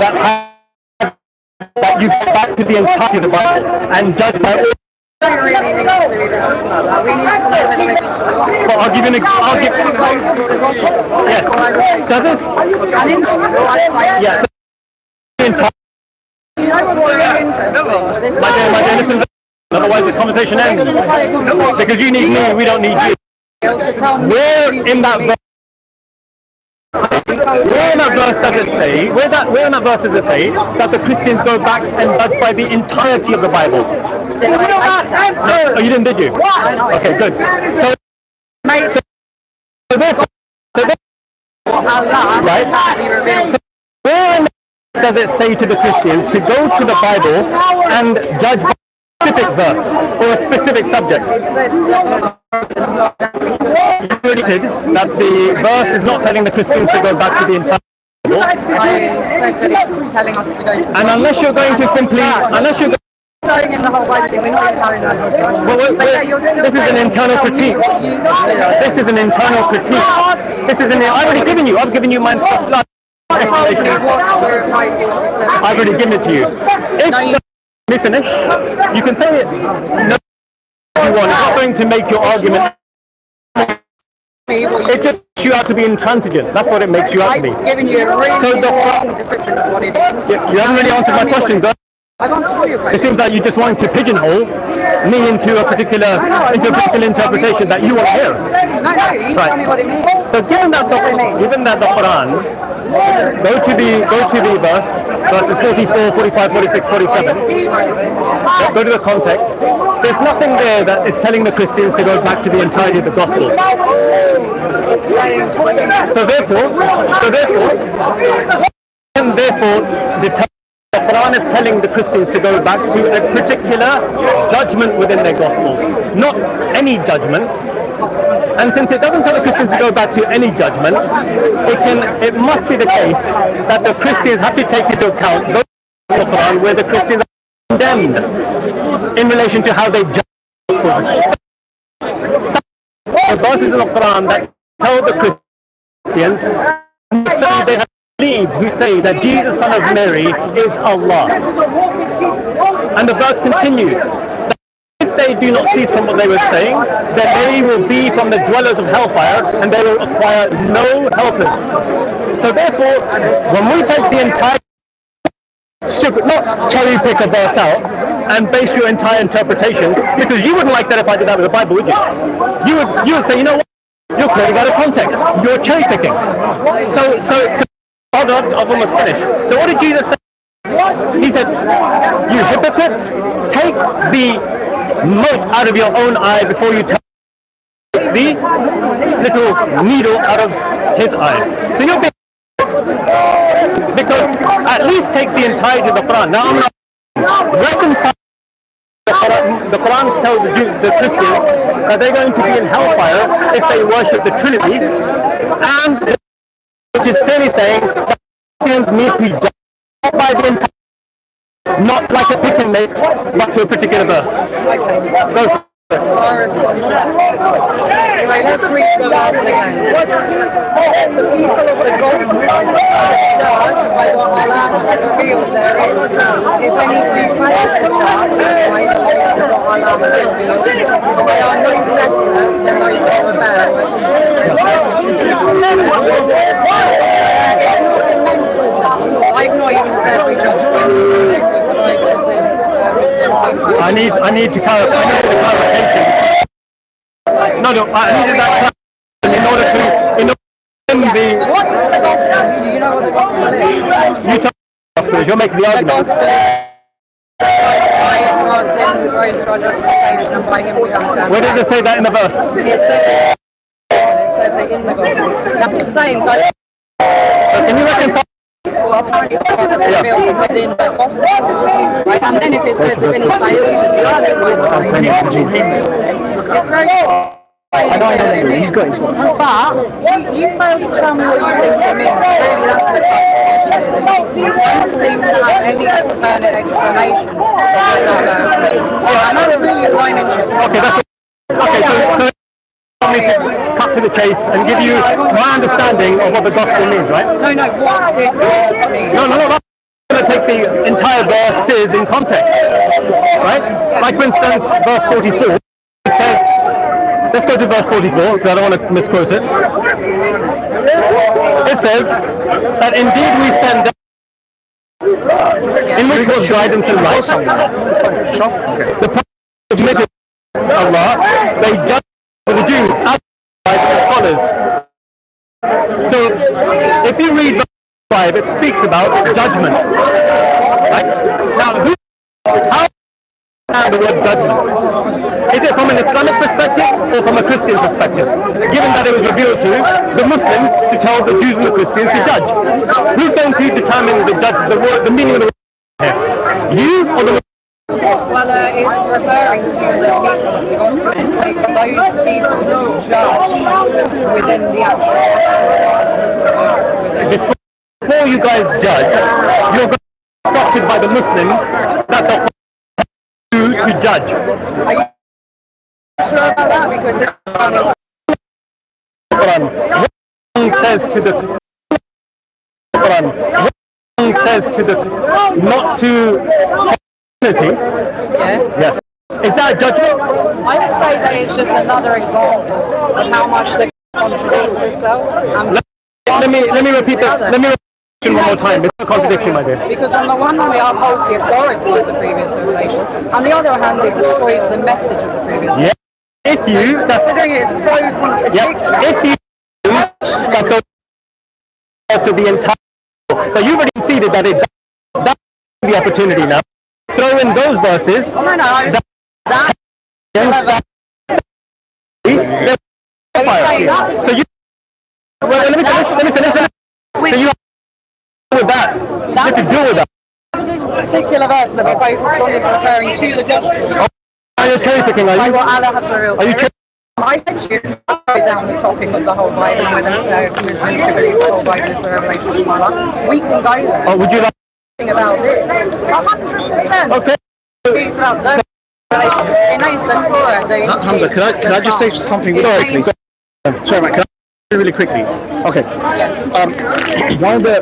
that you go back to the entirety of the Bible and judge by all. Really needs to even talk about that. We need to know that maybe to the gospel. But I'll give you an example. To go to the gospel. Yes. Does this? And in gospel, I find Yes. do you know what's really interesting with this? My dear, listen. Otherwise, this conversation ends. Because you need me, we don't need you. Where in that verse? Where in that verse does it say? Where in that verse does it say that the Christians go back and judge by the entirety of the Bible? No, oh, you didn't, did you? Okay, good. So therefore, right? So where in the verse does it say to the Christians to go to the Bible and judge by a specific verse or a specific subject? It says that the verse is not telling the Christians to go back to the entire Bible. I said that it's telling us to go to the And unless you're going to simply, going in the whole Bible thing, we're not even having that discussion. This is an internal critique. This is an internal critique. I've given you my explanation. I've already given it to you. If let me finish, you can say it. No, if you want. It's not going to make your argument. It just makes you out to be intransigent. That's what it makes you out to be. I've given you a really long description of what it is. You haven't really answered my question, though. I've answered all your questions. It seems like you just want to pigeonhole me into a particular interpretation that you want to hear. No, you tell me what it means. So given that the Quran, go to the verses 44, 45, 46, 47. Go to the context. There's nothing there that is telling the Christians to go back to the entirety of the gospel. So therefore, the Quran is telling the Christians to go back to a particular judgment within their Gospels, not any judgment. And since it doesn't tell the Christians to go back to any judgment, it must be the case that the Christians have to take into account those in the Quran where the Christians are condemned in relation to how they judge the Gospels. The verses in the Quran that tell the Christians they have who say that Jesus, son of Mary, is Allah. And the verse continues that if they do not cease from what they were saying, then they will be from the dwellers of hellfire and they will acquire no helpers. So therefore, when we take the entire not cherry pick a verse out and base your entire interpretation, because you wouldn't like that if I did that with the Bible, would you? You would say, you know what? You're clearly out of context. You're cherry picking. So I've almost finished. So what did Jesus say? He said, you hypocrites, take the mote out of your own eye before you take the little needle out of his eye. So you're being because at least take the entirety of the Quran. Now I'm not reconciling the Quran tells the Christians that they're going to be in hellfire if they worship the Trinity, and which is clearly saying that Christians need to judge by the entire, not like a pick and mix, but to a particular verse. Okay. So let's read the verse again. The people of the gospel are judged by what Allah has revealed therein. If any do fail to judge by the light of what Allah has revealed, they are no better than those who rebel. I've not even said we judge by the I need to clarify. I needed that in order to what is the gospel? Do you know what the gospel is? You tell me the gospel is. You're making the argument. The gospel our sins, raised for our justification, and by him we understand. Where does it say that in the verse? It says it in the gospel. Now it's saying that. Can you reconcile? Well, apparently God has revealed within the gospel, right? And then if it says if any fails to judge by the light, it's very I don't know, he's got his one. But you failed to tell me what you think it means. Really, that's the crux. You don't seem to have any alternate explanation of what that verse means. And that's really what I'm interested in. Okay, so want me to cut to the chase and give you my understanding of what the gospel means, right? No, what this verse means. No. going to take the entire verses in context, right? Like for instance, verse 44, it says, let's go to verse 44, because I don't want to misquote it. It says that indeed we send them in which was guidance and light. The prophets admitted Allah, they judged for the Jews as scholars. So if you read verse 5, it speaks about judgment. Right? Now, how the word judgment? Is it from an Islamic perspective or from a Christian perspective? Given that it was revealed to the Muslims to tell the Jews and the Christians to judge. Who's going to determine the meaning of the word here? You or the Muslims? Well, it's referring to the people of the gospel. It's like for those people to judge within the actual gospel. Before you guys judge, you're instructed by the Muslims that the you to judge. Are you sure about that? Because it's Quran says to the Quran says to the not to unity. Yes. Is that a judgment? I would say that it's just another example of how much the contradicts itself. Let me repeat that. Let me repeat it one more time. It's a contradiction, my dear. Because on the one hand, it upholds the authority of the previous revelation. On the other hand, it destroys the message of the previous revelation. If you, considering it's so contradictory. If you that goes to the entire, so you've already conceded that that's the opportunity now. Throw in those verses. Oh, no. So you. Well, let me finish. So you with that. You have to deal with that. This particular verse that we focus on is referring to the gospel. Are you cherry picking? Are you? What Allah has revealed. Are you cherry? I think you go down the topic of the whole Bible and whether Muslims should believe the whole Bible is a revelation from Allah. We can go there. Oh, would you like? About this, 100%. Okay. It's about the revelation. It names the Torah. Hamza, can I just say something really quickly? Sorry, Matt, can I really quickly? Okay. Yes. One of the